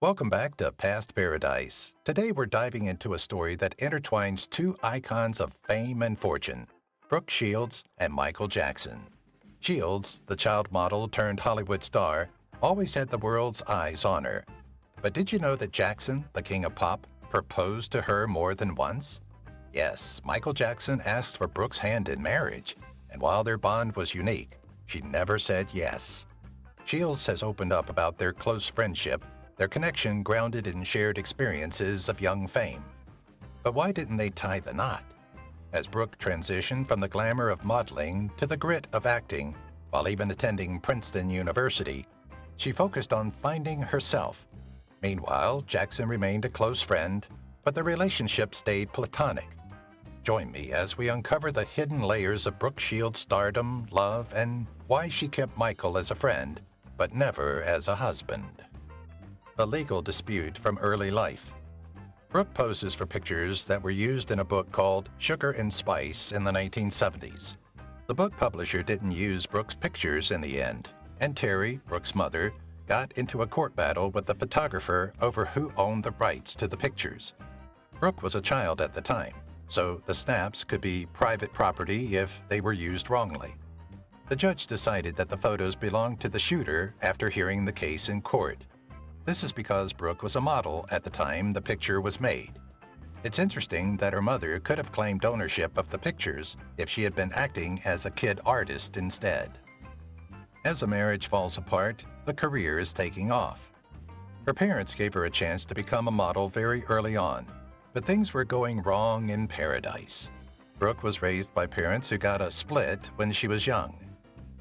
Welcome back to Past Paradise. Today we're diving into a story that intertwines two icons of fame and fortune, Brooke Shields and Michael Jackson. Shields, the child model turned Hollywood star, always had the world's eyes on her. But did you know that Jackson, the king of pop, proposed to her more than once? Yes, Michael Jackson asked for Brooke's hand in marriage, and while their bond was unique, she never said yes. Shields has opened up about their close friendship, their connection grounded in shared experiences of young fame. But why didn't they tie the knot? As Brooke transitioned from the glamour of modeling to the grit of acting, while even attending Princeton University, she focused on finding herself. Meanwhile, Jackson remained a close friend, but the relationship stayed platonic. Join me as we uncover the hidden layers of Brooke Shields' stardom, love, and why she kept Michael as a friend, but never as a husband. A legal dispute from early life. Brooke poses for pictures that were used in a book called Sugar and Spice in the 1970s. The book publisher didn't use Brooke's pictures in the end, and Terry, Brooke's mother, got into a court battle with the photographer over who owned the rights to the pictures. Brooke was a child at the time, so the snaps could be private property if they were used wrongly. The judge decided that the photos belonged to the shooter after hearing the case in court. This is because Brooke was a model at the time the picture was made. It's interesting that her mother could have claimed ownership of the pictures if she had been acting as a kid artist instead. As a marriage falls apart, the career is taking off. Her parents gave her a chance to become a model very early on, but things were going wrong in paradise. Brooke was raised by parents who got a split when she was young.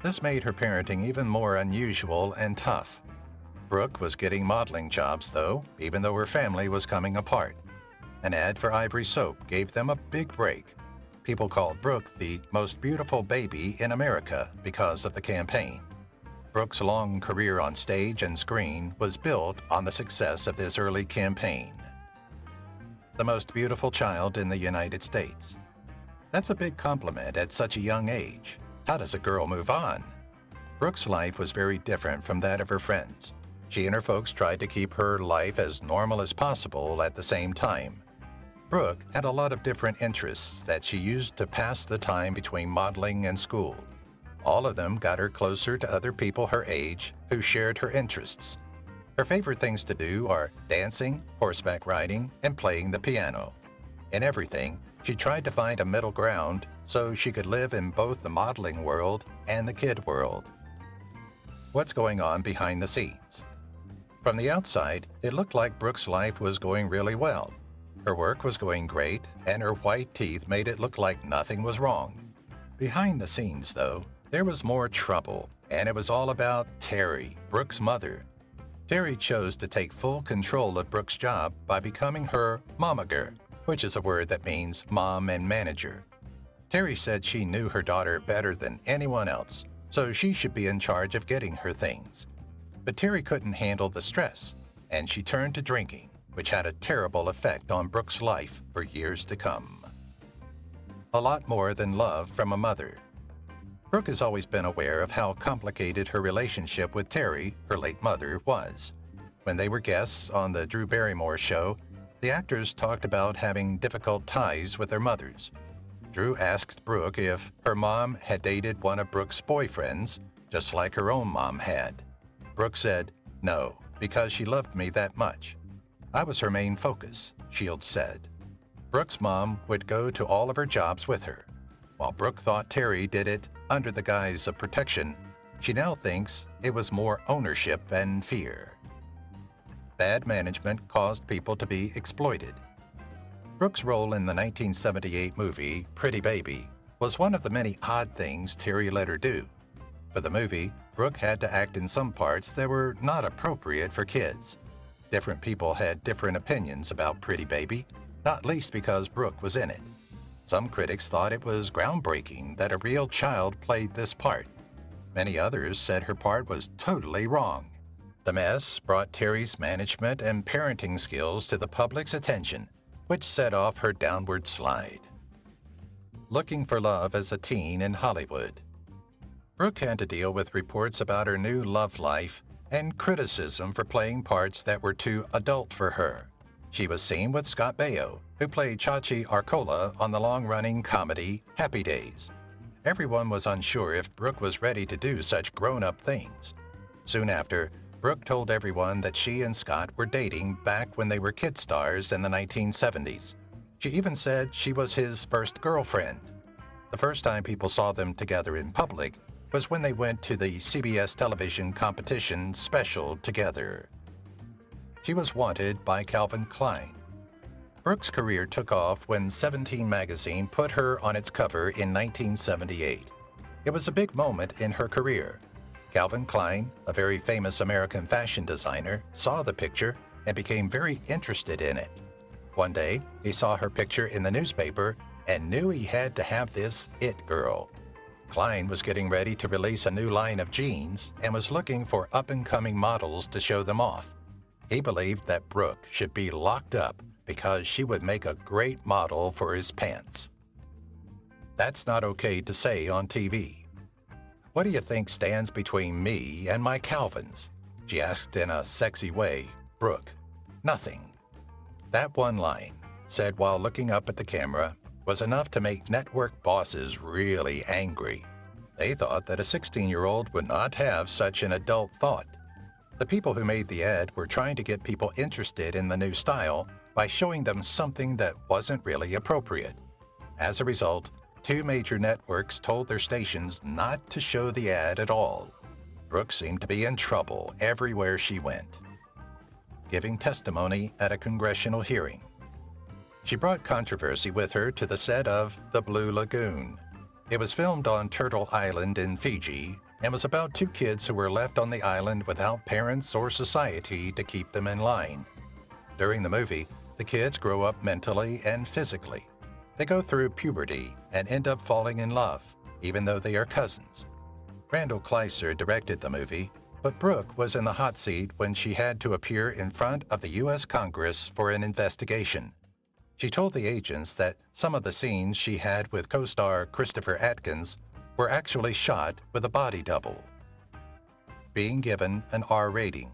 This made her parenting even more unusual and tough. Brooke was getting modeling jobs, though, even though her family was coming apart. An ad for Ivory Soap gave them a big break. People called Brooke the most beautiful baby in America because of the campaign. Brooke's long career on stage and screen was built on the success of this early campaign. The most beautiful child in the United States. That's a big compliment at such a young age. How does a girl move on? Brooke's life was very different from that of her friends. She and her folks tried to keep her life as normal as possible at the same time. Brooke had a lot of different interests that she used to pass the time between modeling and school. All of them got her closer to other people her age who shared her interests. Her favorite things to do are dancing, horseback riding, and playing the piano. In everything, she tried to find a middle ground so she could live in both the modeling world and the kid world. What's going on behind the scenes? From the outside, it looked like Brooke's life was going really well. Her work was going great, and her white teeth made it look like nothing was wrong. Behind the scenes, though, there was more trouble, and it was all about Terry, Brooke's mother. Terry chose to take full control of Brooke's job by becoming her momager, which is a word that means mom and manager. Terry said she knew her daughter better than anyone else, so she should be in charge of getting her things. But Terry couldn't handle the stress, and she turned to drinking, which had a terrible effect on Brooke's life for years to come. A lot more than love from a mother. Brooke has always been aware of how complicated her relationship with Terry, her late mother, was. When they were guests on the Drew Barrymore show, the actors talked about having difficult ties with their mothers. Drew asked Brooke if her mom had dated one of Brooke's boyfriends, just like her own mom had. Brooke said, "No, because she loved me that much. I was her main focus," Shields said. Brooke's mom would go to all of her jobs with her. While Brooke thought Terry did it under the guise of protection, she now thinks it was more ownership and fear. Bad management caused people to be exploited. Brooke's role in the 1978 movie Pretty Baby was one of the many odd things Terry let her do. For the movie, Brooke had to act in some parts that were not appropriate for kids. Different people had different opinions about Pretty Baby, not least because Brooke was in it. Some critics thought it was groundbreaking that a real child played this part. Many others said her part was totally wrong. The mess brought Terry's management and parenting skills to the public's attention, which set off her downward slide. Looking for love as a teen in Hollywood. Brooke had to deal with reports about her new love life and criticism for playing parts that were too adult for her. She was seen with Scott Baio, who played Chachi Arcola on the long-running comedy Happy Days. Everyone was unsure if Brooke was ready to do such grown-up things. Soon after, Brooke told everyone that she and Scott were dating back when they were kid stars in the 1970s. She even said she was his first girlfriend. The first time people saw them together in public was when they went to the CBS television competition special together. She was wanted by Calvin Klein. Brooke's career took off when 17 magazine put her on its cover in 1978. It was a big moment in her career. Calvin Klein, a very famous American fashion designer, saw the picture and became very interested in it. One day, he saw her picture in the newspaper and knew he had to have this it girl. Klein was getting ready to release a new line of jeans and was looking for up-and-coming models to show them off. He believed that Brooke should be locked up because she would make a great model for his pants. That's not okay to say on TV. "What do you think stands between me and my Calvins?" she asked in a sexy way. Brooke, "Nothing." That one line, said while looking up at the camera, was enough to make network bosses really angry. They thought that a 16-year-old would not have such an adult thought. The people who made the ad were trying to get people interested in the new style by showing them something that wasn't really appropriate. As a result, 2 major networks told their stations not to show the ad at all. Brooke seemed to be in trouble everywhere she went. Giving testimony at a congressional hearing. She brought controversy with her to the set of The Blue Lagoon. It was filmed on Turtle Island in Fiji and was about 2 kids who were left on the island without parents or society to keep them in line. During the movie, the kids grow up mentally and physically. They go through puberty and end up falling in love, even though they are cousins. Randall Kleiser directed the movie, but Brooke was in the hot seat when she had to appear in front of the U.S. Congress for an investigation. She told the agents that some of the scenes she had with co-star Christopher Atkins were actually shot with a body double. Being given an R rating.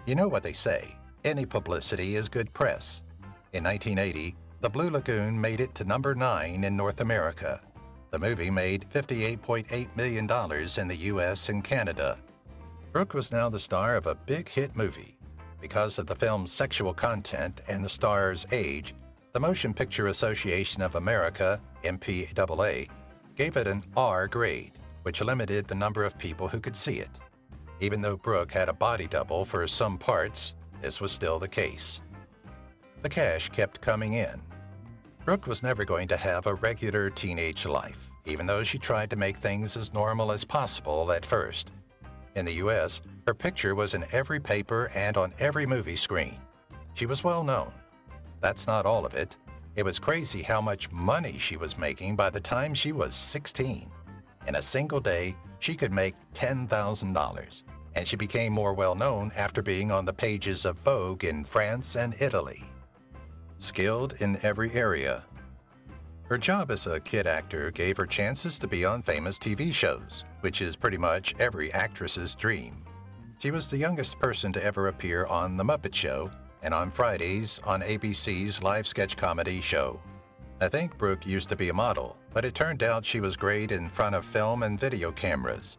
You know what they say, any publicity is good press. In 1980, The Blue Lagoon made it to number 9 in North America. The movie made $58.8 million in the U.S. and Canada. Brooke was now the star of a big hit movie. Because of the film's sexual content and the star's age, the Motion Picture Association of America, MPAA, gave it an R grade, which limited the number of people who could see it. Even though Brooke had a body double for some parts, this was still the case. The cash kept coming in. Brooke was never going to have a regular teenage life, even though she tried to make things as normal as possible at first. In the U.S., her picture was in every paper and on every movie screen. She was well known. That's not all of it. It was crazy how much money she was making by the time she was 16. In a single day, she could make $10,000, and she became more well-known after being on the pages of Vogue in France and Italy. Skilled in every area. Her job as a kid actor gave her chances to be on famous TV shows, which is pretty much every actress's dream. She was the youngest person to ever appear on The Muppet Show and on Fridays on ABC's live sketch comedy show. I think Brooke used to be a model, but it turned out she was great in front of film and video cameras.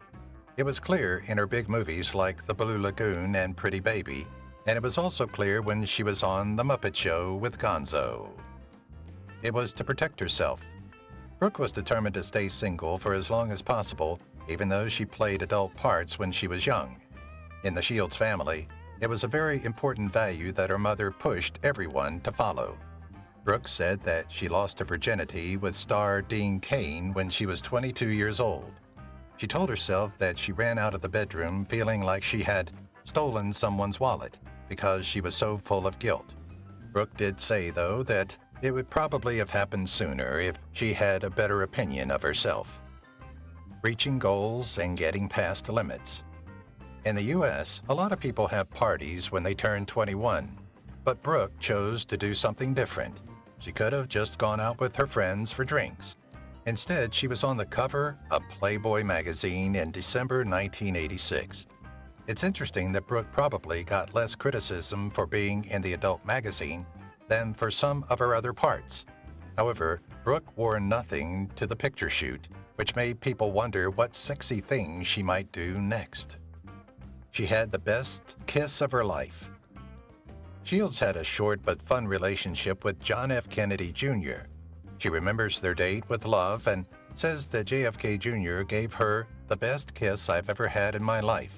It was clear in her big movies like The Blue Lagoon and Pretty Baby, and it was also clear when she was on The Muppet Show with Gonzo. It was to protect herself. Brooke was determined to stay single for as long as possible, even though she played adult parts when she was young. In the Shields family, it was a very important value that her mother pushed everyone to follow. Brooke said that she lost her virginity with star Dean Cain when she was 22 years old. She told herself that she ran out of the bedroom feeling like she had stolen someone's wallet because she was so full of guilt. Brooke did say, though, that it would probably have happened sooner if she had a better opinion of herself. Reaching goals and getting past limits. In the U.S., a lot of people have parties when they turn 21, but Brooke chose to do something different. She could have just gone out with her friends for drinks. Instead, she was on the cover of Playboy magazine in December 1986. It's interesting that Brooke probably got less criticism for being in the adult magazine than for some of her other parts. However, Brooke wore nothing to the picture shoot, which made people wonder what sexy thing she might do next. She had the best kiss of her life. Shields had a short but fun relationship with John F. Kennedy Jr. She remembers their date with love and says that JFK Jr. gave her the best kiss I've ever had in my life.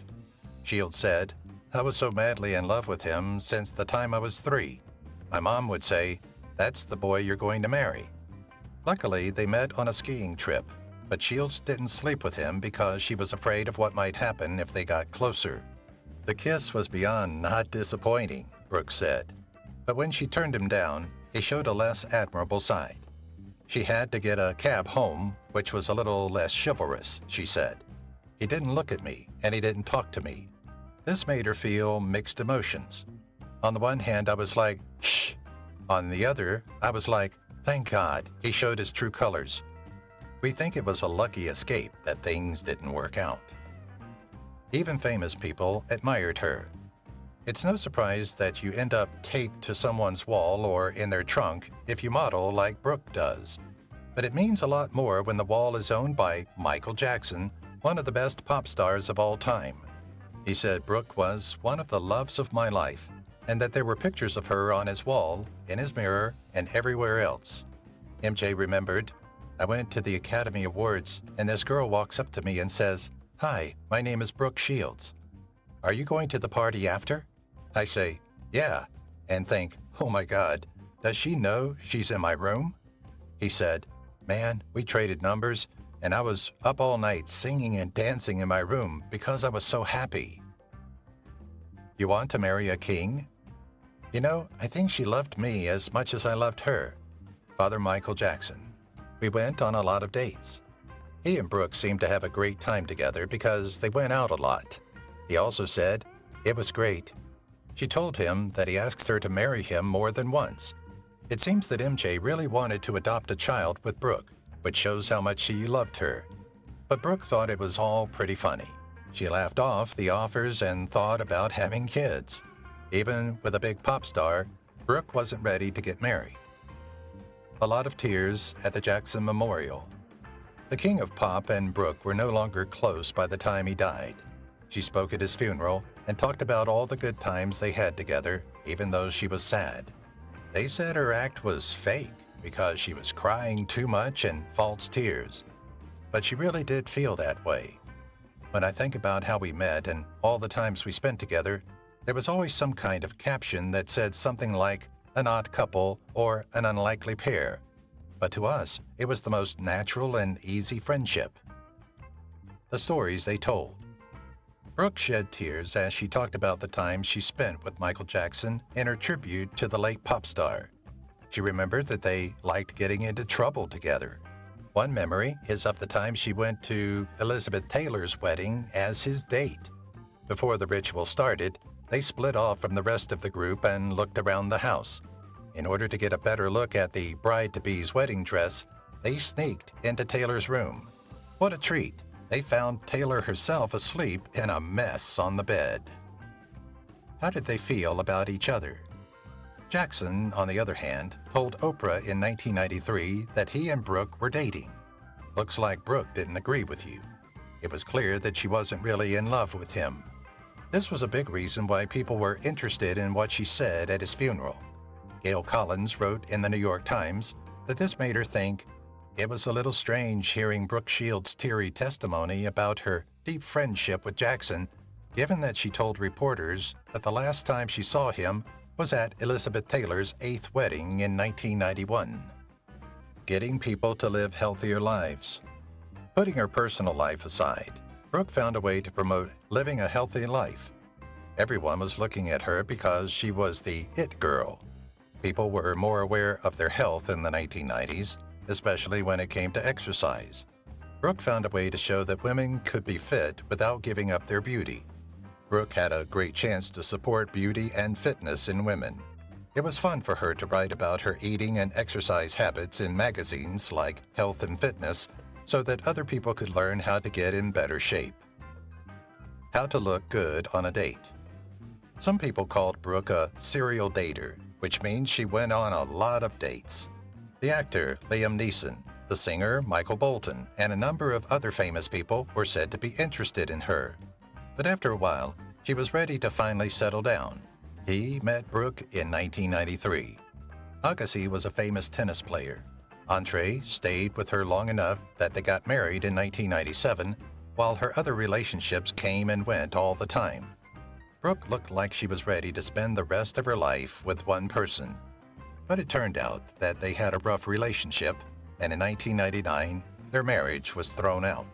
Shields said, "I was so madly in love with him since the time I was 3. My mom would say, 'That's the boy you're going to marry.' Luckily, they met on a skiing trip, but Shields didn't sleep with him because she was afraid of what might happen if they got closer. The kiss was beyond not disappointing," Brooke said. But when she turned him down, he showed a less admirable side. She had to get a cab home, which was a little less chivalrous, she said. He didn't look at me, and he didn't talk to me. This made her feel mixed emotions. On the one hand, I was like, shh. On the other, I was like, thank God, he showed his true colors. We think it was a lucky escape that things didn't work out. Even famous people admired her. It's no surprise that you end up taped to someone's wall or in their trunk if you model like Brooke does. But it means a lot more when the wall is owned by Michael Jackson, one of the best pop stars of all time. He said Brooke was one of the loves of my life, and that there were pictures of her on his wall, in his mirror, and everywhere else. MJ remembered, "I went to the Academy Awards, and this girl walks up to me and says, 'Hi, my name is Brooke Shields. Are you going to the party after?' I say, 'Yeah,' and think, 'Oh my God, does she know she's in my room?' He said, 'Man, we traded numbers, and I was up all night singing and dancing in my room because I was so happy.' You want to marry a king? You know, I think she loved me as much as I loved her." Father Michael Jackson. We went on a lot of dates. He and Brooke seemed to have a great time together because they went out a lot. He also said, "It was great." She told him that he asked her to marry him more than once. It seems that MJ really wanted to adopt a child with Brooke, which shows how much she loved her. But Brooke thought it was all pretty funny. She laughed off the offers and thought about having kids. Even with a big pop star, Brooke wasn't ready to get married. A lot of tears at the Jackson Memorial. The king of pop and Brooke were no longer close by the time he died. She spoke at his funeral and talked about all the good times they had together, even though she was sad. They said her act was fake because she was crying too much and false tears. But she really did feel that way. When I think about how we met and all the times we spent together, there was always some kind of caption that said something like an odd couple or an unlikely pair. But to us, it was the most natural and easy friendship. The stories they told. Brooke shed tears as she talked about the time she spent with Michael Jackson in her tribute to the late pop star. She remembered that they liked getting into trouble together. One memory is of the time she went to Elizabeth Taylor's wedding as his date. Before the ritual started, they split off from the rest of the group and looked around the house. In order to get a better look at the bride-to-be's wedding dress, they sneaked into Taylor's room. What a treat! They found Taylor herself asleep in a mess on the bed. How did they feel about each other? Jackson, on the other hand, told Oprah in 1993 that he and Brooke were dating. Looks like Brooke didn't agree with you. It was clear that she wasn't really in love with him. This was a big reason why people were interested in what she said at his funeral. Gail Collins wrote in the New York Times that this made her think, "It was a little strange hearing Brooke Shields' teary testimony about her deep friendship with Jackson, given that she told reporters that the last time she saw him was at Elizabeth Taylor's 8th wedding in 1991. Getting people to live healthier lives. Putting her personal life aside, Brooke found a way to promote living a healthy life. Everyone was looking at her because she was the it girl. People were more aware of their health in the 1990s, especially when it came to exercise. Brooke found a way to show that women could be fit without giving up their beauty. Brooke had a great chance to support beauty and fitness in women. It was fun for her to write about her eating and exercise habits in magazines like Health and Fitness so that other people could learn how to get in better shape. How to look good on a date. Some people called Brooke a serial dater, which means she went on a lot of dates. The actor Liam Neeson, the singer Michael Bolton, and a number of other famous people were said to be interested in her. But after a while, she was ready to finally settle down. He met Brooke in 1993. Agassi was a famous tennis player. Andre stayed with her long enough that they got married in 1997, while her other relationships came and went all the time. Brooke looked like she was ready to spend the rest of her life with one person. But it turned out that they had a rough relationship, and in 1999, their marriage was thrown out.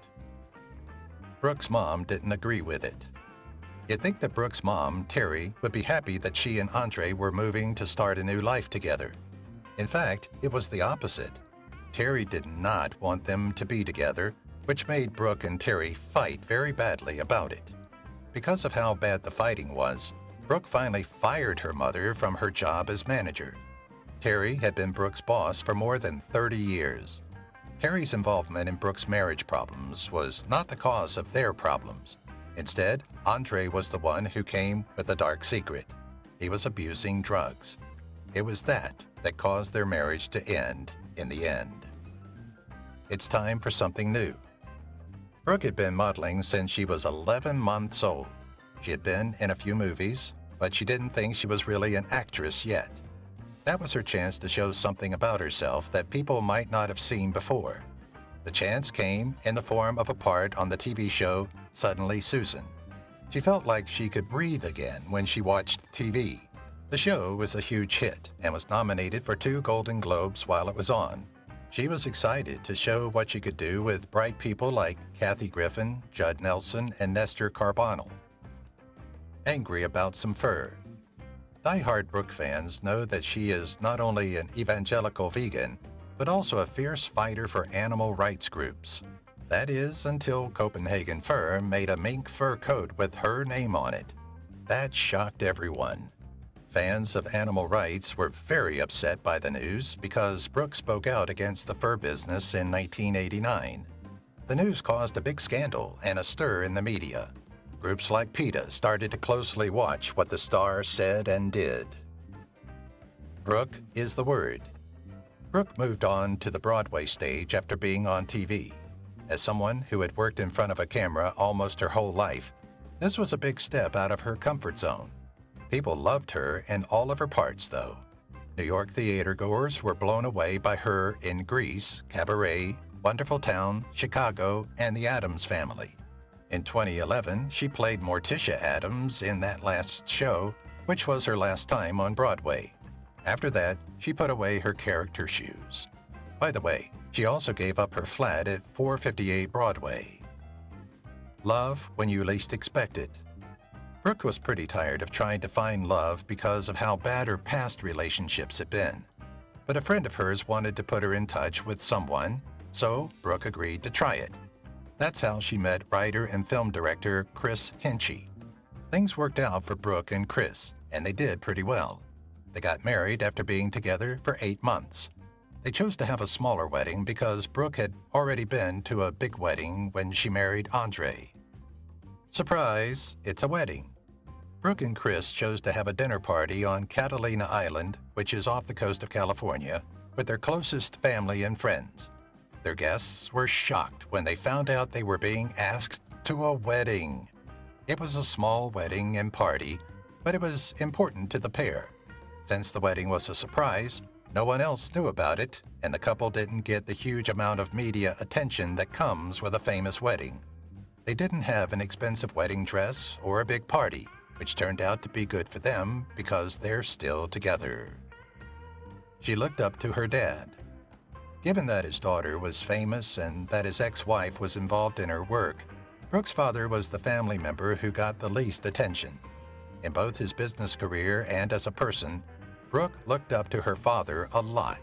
Brooke's mom didn't agree with it. You'd think that Brooke's mom, Terry, would be happy that she and Andre were moving to start a new life together. In fact, it was the opposite. Terry did not want them to be together, which made Brooke and Terry fight very badly about it. Because of how bad the fighting was, Brooke finally fired her mother from her job as manager. Terry had been Brooke's boss for more than 30 years. Terry's involvement in Brooke's marriage problems was not the cause of their problems. Instead, Andre was the one who came with a dark secret. He was abusing drugs. It was that caused their marriage to end in the end. It's time for something new. Brooke had been modeling since she was 11 months old. She had been in a few movies, but she didn't think she was really an actress yet. That was her chance to show something about herself that people might not have seen before. The chance came in the form of a part on the TV show Suddenly Susan. She felt like she could breathe again when she watched TV. The show was a huge hit and was nominated for 2 Golden Globes while it was on. She was excited to show what she could do with bright people like Kathy Griffin, Judd Nelson, and Nestor Carbonell. Angry about some fur. Die-hard Brooke fans know that she is not only an evangelical vegan, but also a fierce fighter for animal rights groups. That is, until Copenhagen Fur made a mink fur coat with her name on it. That shocked everyone. Fans of animal rights were very upset by the news because Brooke spoke out against the fur business in 1989. The news caused a big scandal and a stir in the media. Groups like PETA started to closely watch what the star said and did. Brooke is the word. Brooke moved on to the Broadway stage after being on TV. As someone who had worked in front of a camera almost her whole life, this was a big step out of her comfort zone. People loved her in all of her parts, though. New York theatergoers were blown away by her in Grease, Cabaret, Wonderful Town, Chicago, and The Addams Family. In 2011, she played Morticia Addams in That Last Show, which was her last time on Broadway. After that, she put away her character shoes. By the way, she also gave up her flat at 458 Broadway. Love when you least expect it. Brooke was pretty tired of trying to find love because of how bad her past relationships had been. But a friend of hers wanted to put her in touch with someone, so Brooke agreed to try it. That's how she met writer and film director Chris Hinchy. Things worked out for Brooke and Chris, and they did pretty well. They got married after being together for 8 months. They chose to have a smaller wedding because Brooke had already been to a big wedding when she married Andre. Surprise, it's a wedding. Brooke and Chris chose to have a dinner party on Catalina Island, which is off the coast of California, with their closest family and friends. Their guests were shocked when they found out they were being asked to a wedding. It was a small wedding and party, but it was important to the pair. Since the wedding was a surprise, no one else knew about it, and the couple didn't get the huge amount of media attention that comes with a famous wedding. They didn't have an expensive wedding dress or a big party, which turned out to be good for them because they're still together. She looked up to her dad. Given that his daughter was famous and that his ex-wife was involved in her work, Brooke's father was the family member who got the least attention. In both his business career and as a person, Brooke looked up to her father a lot.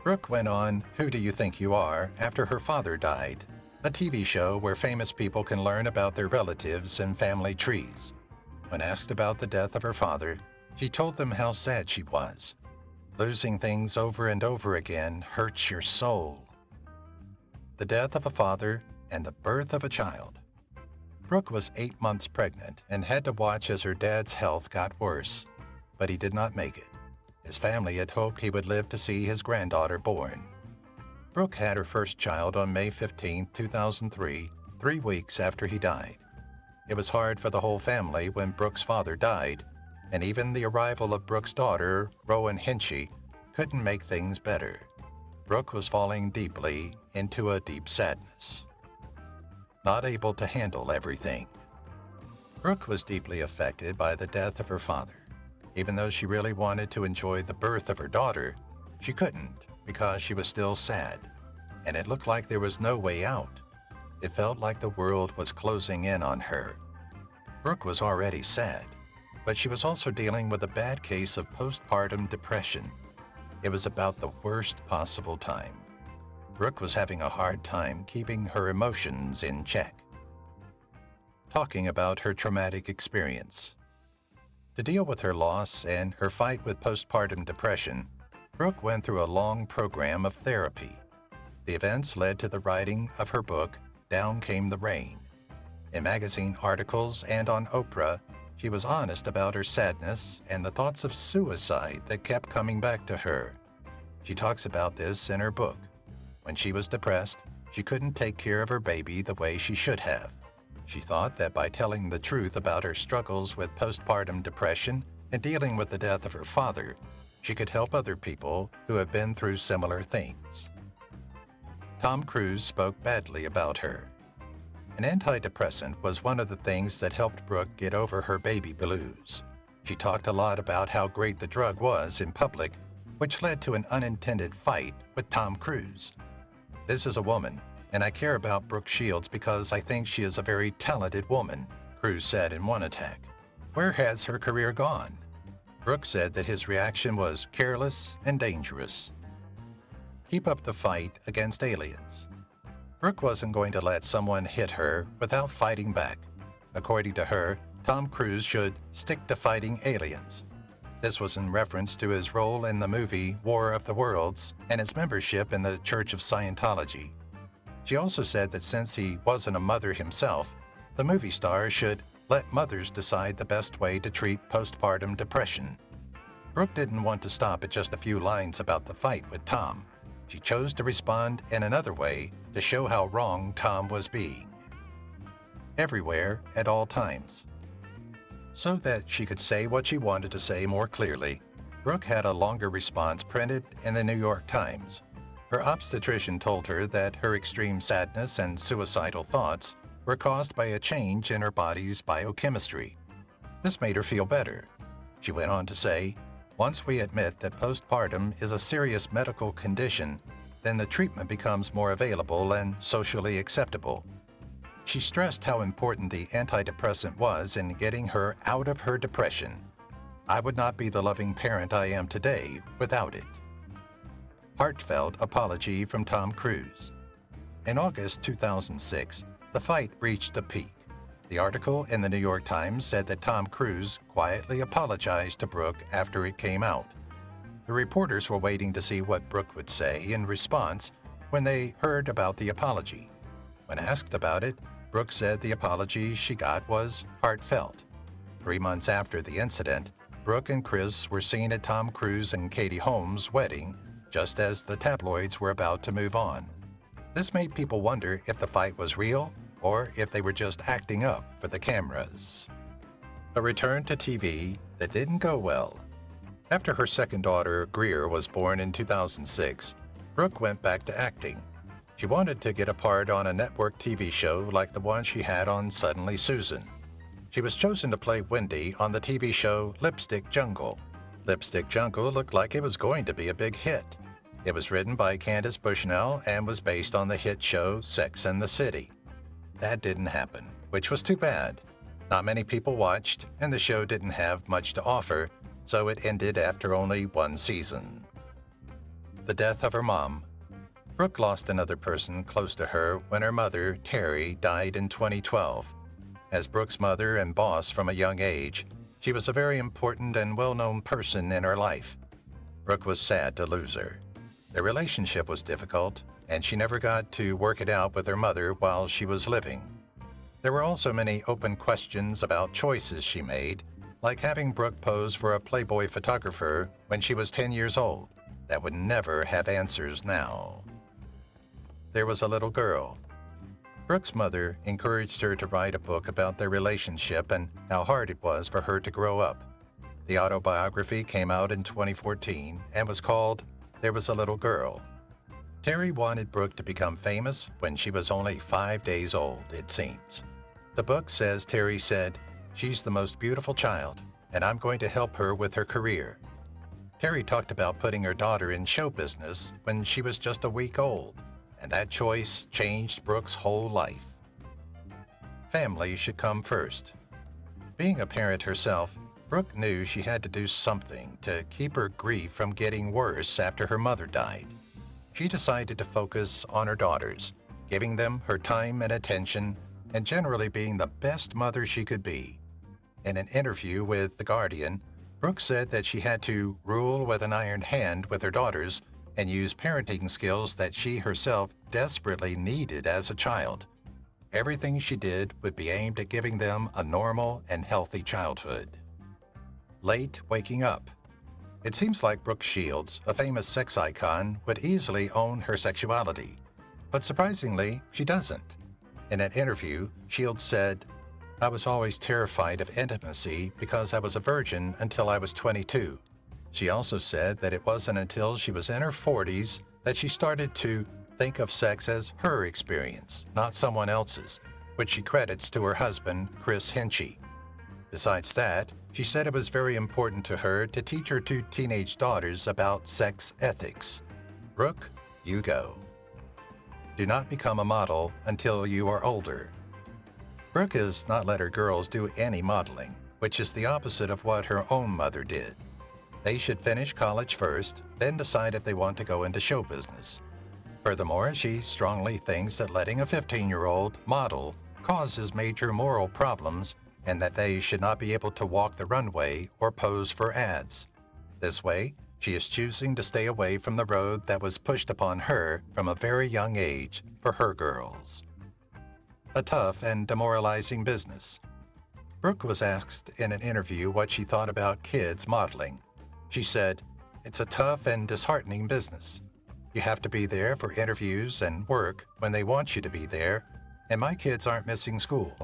Brooke went on Who Do You Think You Are after her father died, a TV show where famous people can learn about their relatives and family trees. When asked about the death of her father, she told them how sad she was. Losing things over and over again hurts your soul. The death of a father and the birth of a child. Brooke was 8 months pregnant and had to watch as her dad's health got worse, but he did not make it. His family had hoped he would live to see his granddaughter born. Brooke had her first child on May 15, 2003, 3 weeks after he died. It was hard for the whole family when Brooke's father died, and even the arrival of Brooke's daughter, Rowan Hinchy, couldn't make things better. Brooke was falling deeply into a deep sadness, not able to handle everything. Brooke was deeply affected by the death of her father. Even though she really wanted to enjoy the birth of her daughter, she couldn't because she was still sad, and it looked like there was no way out. It felt like the world was closing in on her. Brooke was already sad, but she was also dealing with a bad case of postpartum depression. It was about the worst possible time. Brooke was having a hard time keeping her emotions in check. Talking about her traumatic experience. To deal with her loss and her fight with postpartum depression, Brooke went through a long program of therapy. The events led to the writing of her book, Down Came the Rain. In magazine articles and on Oprah, she was honest about her sadness and the thoughts of suicide that kept coming back to her. She talks about this in her book. When she was depressed, she couldn't take care of her baby the way she should have. She thought that by telling the truth about her struggles with postpartum depression and dealing with the death of her father, she could help other people who have been through similar things. Tom Cruise spoke badly about her. An antidepressant was one of the things that helped Brooke get over her baby blues. She talked a lot about how great the drug was in public, which led to an unintended fight with Tom Cruise. "This is a woman, and I care about Brooke Shields because I think she is a very talented woman," Cruise said in one attack. Where has her career gone? Brooke said that his reaction was careless and dangerous. Keep up the fight against aliens. Brooke wasn't going to let someone hit her without fighting back. According to her, Tom Cruise should stick to fighting aliens. This was in reference to his role in the movie War of the Worlds and his membership in the Church of Scientology. She also said that since he wasn't a mother himself, the movie star should let mothers decide the best way to treat postpartum depression. Brooke didn't want to stop at just a few lines about the fight with Tom. She chose to respond in another way to show how wrong Tom was being. Everywhere, at all times. So that she could say what she wanted to say more clearly, Brooke had a longer response printed in the New York Times. Her obstetrician told her that her extreme sadness and suicidal thoughts were caused by a change in her body's biochemistry. This made her feel better. She went on to say, "Once we admit that postpartum is a serious medical condition, then the treatment becomes more available and socially acceptable." She stressed how important the antidepressant was in getting her out of her depression. "I would not be the loving parent I am today without it." Heartfelt apology from Tom Cruise. In August 2006, the fight reached a peak. The article in the New York Times said that Tom Cruise quietly apologized to Brooke after it came out. The reporters were waiting to see what Brooke would say in response when they heard about the apology. When asked about it, Brooke said the apology she got was heartfelt. 3 months after the incident, Brooke and Chris were seen at Tom Cruise and Katie Holmes' wedding, just as the tabloids were about to move on. This made people wonder if the fight was real or if they were just acting up for the cameras. A return to TV that didn't go well. After her second daughter, Greer, was born in 2006, Brooke went back to acting. She wanted to get a part on a network TV show like the one she had on Suddenly Susan. She was chosen to play Wendy on the TV show Lipstick Jungle. Lipstick Jungle looked like it was going to be a big hit. It was written by Candace Bushnell and was based on the hit show Sex and the City. That didn't happen, which was too bad. Not many people watched, and the show didn't have much to offer, so it ended after only 1 season. The death of her mom. Brooke lost another person close to her when her mother, Terry, died in 2012. As Brooke's mother and boss from a young age, she was a very important and well-known person in her life. Brooke was sad to lose her. Their relationship was difficult, and she never got to work it out with her mother while she was living. There were also many open questions about choices she made, like having Brooke pose for a Playboy photographer when she was 10 years old, that would never have answers now. There was a little girl. Brooke's mother encouraged her to write a book about their relationship and how hard it was for her to grow up. The autobiography came out in 2014 and was called There Was a Little Girl. Terry wanted Brooke to become famous when she was only 5 days old, it seems. The book says Terry said, "She's the most beautiful child, and I'm going to help her with her career." Terry talked about putting her daughter in show business when she was just a week old, and that choice changed Brooke's whole life. Family should come first. Being a parent herself, Brooke knew she had to do something to keep her grief from getting worse after her mother died. She decided to focus on her daughters, giving them her time and attention, and generally being the best mother she could be. In an interview with The Guardian, Brooke said that she had to rule with an iron hand with her daughters and use parenting skills that she herself desperately needed as a child. Everything she did would be aimed at giving them a normal and healthy childhood. Late waking up. It seems like Brooke Shields, a famous sex icon, would easily own her sexuality. But surprisingly, she doesn't. In an interview, Shields said, "I was always terrified of intimacy because I was a virgin until I was 22. She also said that it wasn't until she was in her 40s that she started to think of sex as her experience, not someone else's, which she credits to her husband, Chris Hinchy. Besides that, she said it was very important to her to teach her two teenage daughters about sex ethics. Brooke, you go. Do not become a model until you are older." Brooke has not let her girls do any modeling, which is the opposite of what her own mother did. They should finish college first, then decide if they want to go into show business. Furthermore, she strongly thinks that letting a 15-year-old model causes major moral problems and that they should not be able to walk the runway or pose for ads. This way, she is choosing to stay away from the road that was pushed upon her from a very young age for her girls. A tough and demoralizing business. Brooke was asked in an interview what she thought about kids modeling. She said, "It's a tough and disheartening business. You have to be there for interviews and work when they want you to be there, and my kids aren't missing school."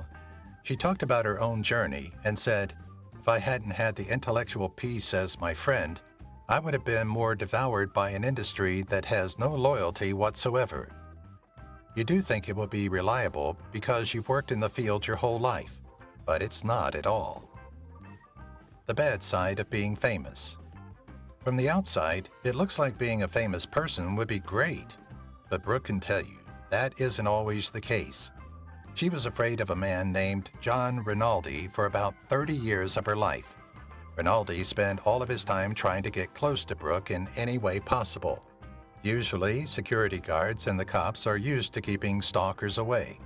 She talked about her own journey and said, "If I hadn't had the intellectual piece as my friend, I would have been more devoured by an industry that has no loyalty whatsoever." You do think it will be reliable because you've worked in the field your whole life, but it's not at all. The bad side of being famous. From the outside, it looks like being a famous person would be great, but Brooke can tell you that isn't always the case. She was afraid of a man named John Rinaldi for about 30 years of her life. Rinaldi spent all of his time trying to get close to Brooke in any way possible. Usually, security guards and the cops are used to keeping stalkers away.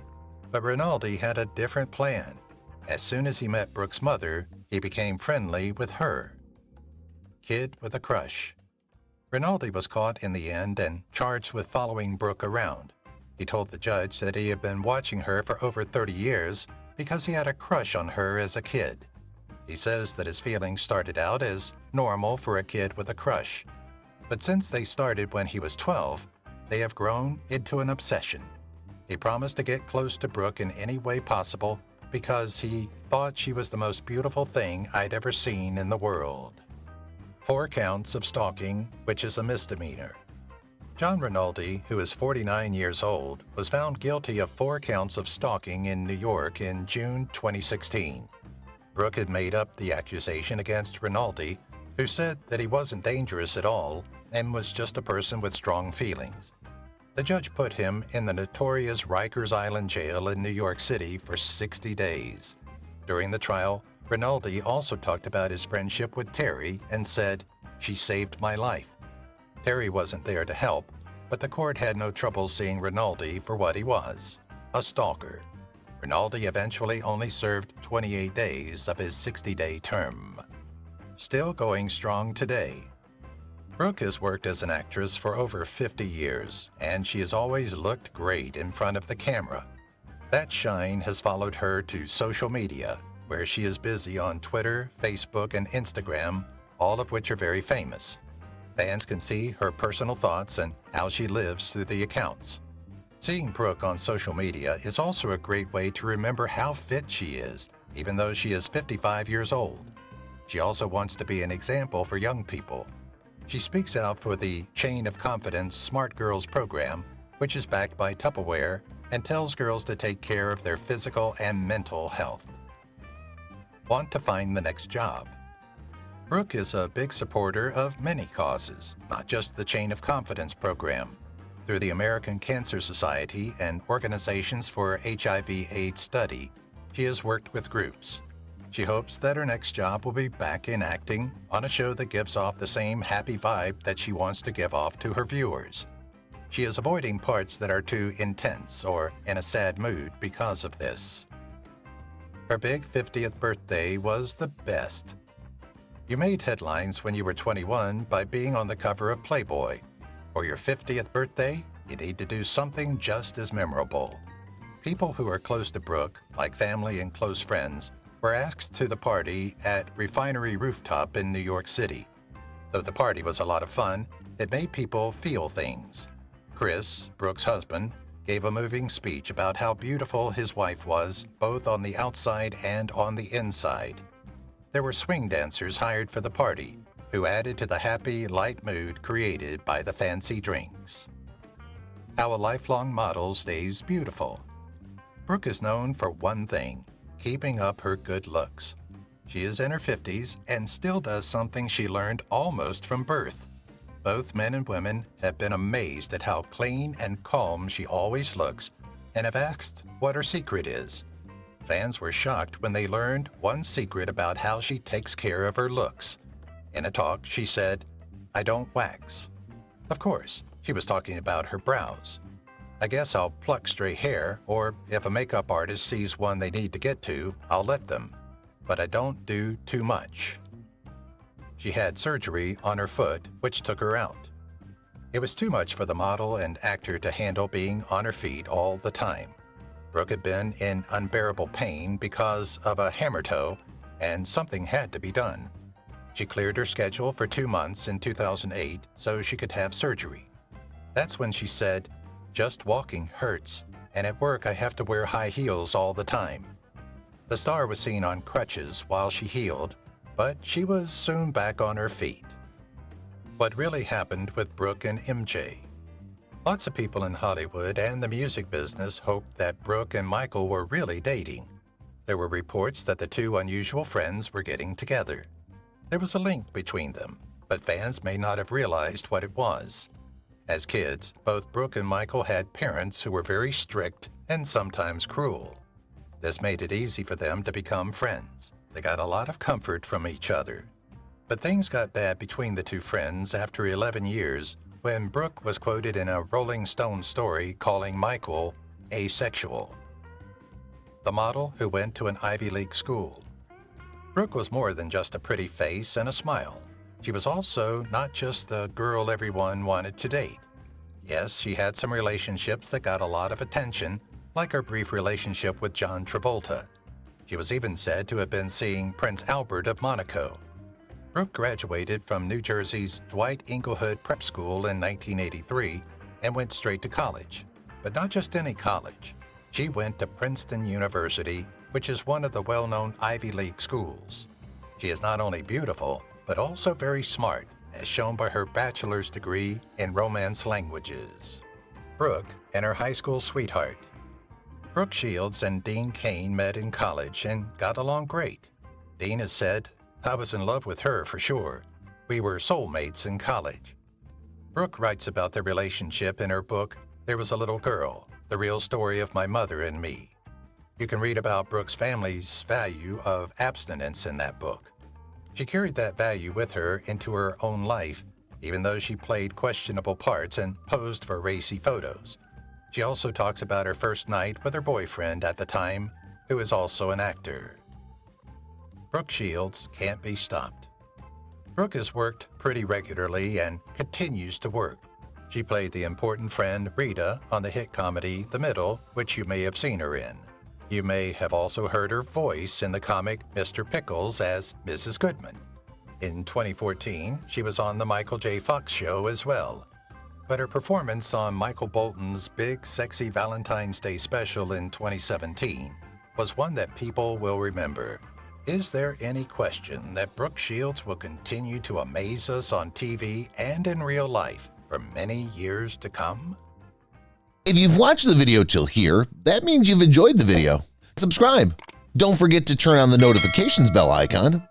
But Rinaldi had a different plan. As soon as he met Brooke's mother, he became friendly with her. Kid with a crush. Rinaldi was caught in the end and charged with following Brooke around. He told the judge that he had been watching her for over 30 years because he had a crush on her as a kid. He says that his feelings started out as normal for a kid with a crush. But since they started when he was 12, they have grown into an obsession. He promised to get close to Brooke in any way possible because he thought she was the most beautiful thing I'd ever seen in the world. 4 counts of stalking, which is a misdemeanor. John Rinaldi, who is 49 years old, was found guilty of 4 counts of stalking in New York in June 2016. Brooke had made up the accusation against Rinaldi, who said that he wasn't dangerous at all and was just a person with strong feelings. The judge put him in the notorious Rikers Island jail in New York City for 60 days. During the trial, Rinaldi also talked about his friendship with Terry and said, "She saved my life." Terry wasn't there to help, but the court had no trouble seeing Rinaldi for what he was, a stalker. Rinaldi eventually only served 28 days of his 60-day term. Still going strong today. Brooke has worked as an actress for over 50 years, and she has always looked great in front of the camera. That shine has followed her to social media, where she is busy on Twitter, Facebook, and Instagram, all of which are very famous. Fans can see her personal thoughts and how she lives through the accounts. Seeing Brooke on social media is also a great way to remember how fit she is, even though she is 55 years old. She also wants to be an example for young people. She speaks out for the Chain of Confidence Smart Girls program, which is backed by Tupperware and tells girls to take care of their physical and mental health. Want to find the next job? Brooke is a big supporter of many causes, not just the Chain of Confidence program. Through the American Cancer Society and organizations for HIV/AIDS study, she has worked with groups. She hopes that her next job will be back in acting on a show that gives off the same happy vibe that she wants to give off to her viewers. She is avoiding parts that are too intense or in a sad mood because of this. Her big 50th birthday was the best. You made headlines when you were 21 by being on the cover of Playboy. For your 50th birthday, you need to do something just as memorable. People who are close to Brooke, like family and close friends, were asked to the party at Refinery Rooftop in New York City. Though the party was a lot of fun, it made people feel things. Chris, Brooke's husband, gave a moving speech about how beautiful his wife was, both on the outside and on the inside. There were swing dancers hired for the party, who added to the happy, light mood created by the fancy drinks. How a lifelong model stays beautiful. Brooke is known for one thing, keeping up her good looks. She is in her 50s and still does something she learned almost from birth. Both men and women have been amazed at how clean and calm she always looks and have asked what her secret is. Fans were shocked when they learned one secret about how she takes care of her looks. In a talk, she said, "I don't wax." Of course, she was talking about her brows. "I guess I'll pluck stray hair, or if a makeup artist sees one they need to get to, I'll let them. But I don't do too much." She had surgery on her foot, which took her out. It was too much for the model and actor to handle being on her feet all the time. Brooke had been in unbearable pain because of a hammer toe, and something had to be done. She cleared her schedule for 2 months in 2008 so she could have surgery. That's when she said, "Just walking hurts, and at work I have to wear high heels all the time." The star was seen on crutches while she healed, but she was soon back on her feet. What really happened with Brooke and MJ? Lots of people in Hollywood and the music business hoped that Brooke and Michael were really dating. There were reports that the two unusual friends were getting together. There was a link between them, but fans may not have realized what it was. As kids, both Brooke and Michael had parents who were very strict and sometimes cruel. This made it easy for them to become friends. They got a lot of comfort from each other. But things got bad between the two friends after 11 years when Brooke was quoted in a Rolling Stone story calling Michael asexual. The model who went to an Ivy League school. Brooke was more than just a pretty face and a smile. She was also not just the girl everyone wanted to date. Yes, she had some relationships that got a lot of attention, like her brief relationship with John Travolta. She was even said to have been seeing Prince Albert of Monaco. Brooke graduated from New Jersey's Dwight Englehood Prep School in 1983 and went straight to college. But not just any college. She went to Princeton University, which is one of the well-known Ivy League schools. She is not only beautiful, but also very smart, as shown by her bachelor's degree in Romance languages. Brooke and her high school sweetheart. Brooke Shields and Dean Cain met in college and got along great. Dean has said, "I was in love with her for sure. We were soulmates in college." Brooke writes about their relationship in her book, There Was a Little Girl, The Real Story of My Mother and Me. You can read about Brooke's family's value of abstinence in that book. She carried that value with her into her own life, even though she played questionable parts and posed for racy photos. She also talks about her first night with her boyfriend at the time, who is also an actor. Brooke Shields can't be stopped. Brooke has worked pretty regularly and continues to work. She played the important friend Rita on the hit comedy The Middle, which you may have seen her in. You may have also heard her voice in the comic Mr. Pickles as Mrs. Goodman. In 2014, she was on The Michael J. Fox Show as well. But her performance on Michael Bolton's Big Sexy Valentine's Day special in 2017 was one that people will remember. Is there any question that Brooke Shields will continue to amaze us on TV and in real life for many years to come? If you've watched the video till here, that means you've enjoyed the video. Subscribe. Don't forget to turn on the notifications bell icon